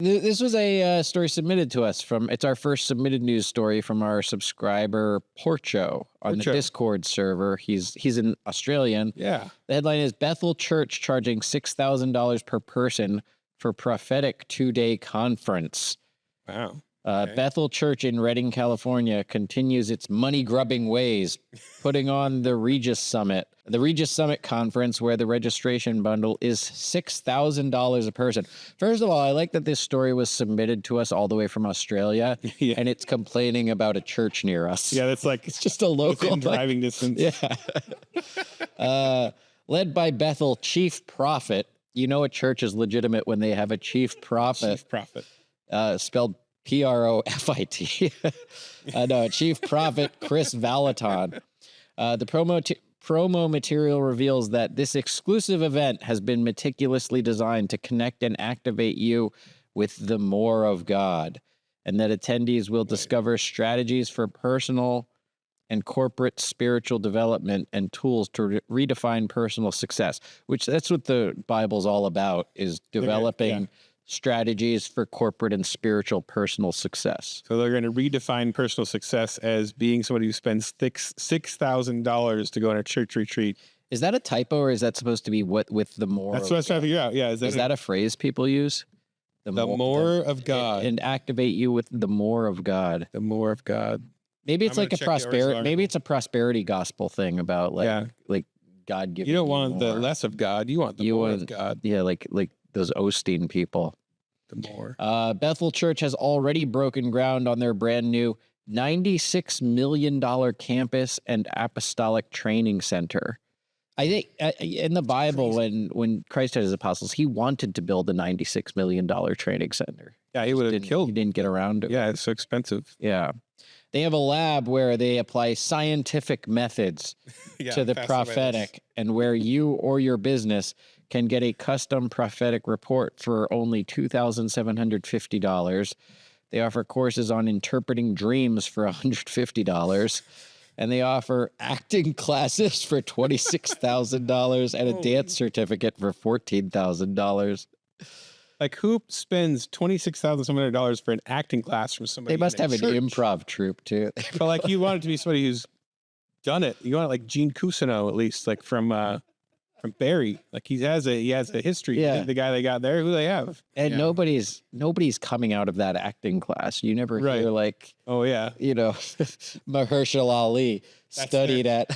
This was a story submitted to us it's our first submitted news story from our subscriber Porcho on the Discord server. He's an Australian. Yeah. The headline is Bethel Church charging $6,000 per person for prophetic 2-day conference. Wow. Bethel Church in Redding, California continues its money-grubbing ways, putting on the Regis Summit. The Regis Summit conference, where the registration bundle is $6,000 a person. First of all, I like that this story was submitted to us all the way from Australia, and it's complaining about a church near us. Yeah, that's like... It's just a local... driving distance. Yeah. Led by Bethel Chief Prophet. You know a church is legitimate when they have a chief prophet. Chief Prophet. Spelled Profit. No, Chief Prophet Chris Valaton. The promo material reveals that this exclusive event has been meticulously designed to connect and activate you with the more of God, and that attendees will discover strategies for personal and corporate spiritual development and tools to redefine personal success, which that's what the Bible's all about, is developing strategies for corporate and spiritual personal success. So they're going to redefine personal success as being somebody who spends $6,000 to go on a church retreat. Is that a typo, or is that supposed to be what with the more? That's what I was trying to figure out. Yeah, is that a phrase people use? The more of God, and activate you with the more of God. The more of God. Maybe it's like a prosperity. Maybe it's a prosperity gospel thing about like God giving. You don't want more. the less of God. You want the more of God. Yeah, like those Osteen people. The more. Bethel Church has already broken ground on their brand new $96 million campus and apostolic training center. I think in the Bible, when Christ had his apostles, he wanted to build a $96 million training center. Yeah, he would have killed. He didn't get around to it. Yeah, it's so expensive. Yeah. They have a lab where they apply scientific methods to the prophetic, and where you or your business can get a custom prophetic report for only $2,750. They offer courses on interpreting dreams for $150. And they offer acting classes for $26,000 and a dance certificate for $14,000. Like, who spends $26,700 for an acting class from somebody? They must have an improv troupe too. But like, you want it to be somebody who's done it. You want it like Gene Cousineau, at least, like from Barry. Like, he has a history. Yeah. The guy they got there, who they have. And nobody's coming out of that acting class. You never hear like, oh yeah, you know, Mahershala Ali studied at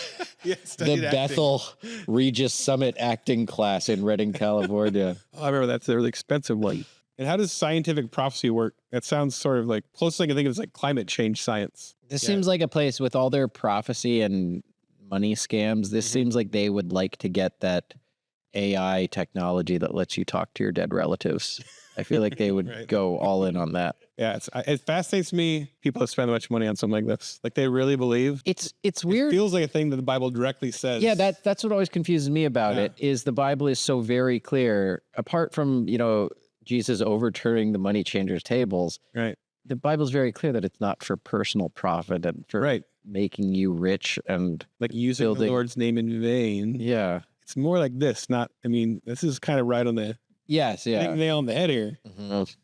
the Bethel Regis Summit acting class in Redding, California. Oh, I remember that's a really expensive one. And how does scientific prophecy work? That sounds sort of like, closest thing I think of is like climate change science. This seems like a place with all their prophecy and money scams. This seems like they would like to get that AI technology that lets you talk to your dead relatives. I feel like they would go all in on that. Yeah, it fascinates me. People have spent much money on something like this. Like, they really believe. It's weird. It feels like a thing that the Bible directly says. Yeah, that's what always confuses me about it, is the Bible is so very clear. Apart from, you know, Jesus overturning the money changers' tables, right? The Bible's very clear that it's not for personal profit and for making you rich and like using the Lord's name in vain. Yeah. It's more like this, not, I mean, this is kind of right on the nail on the head here.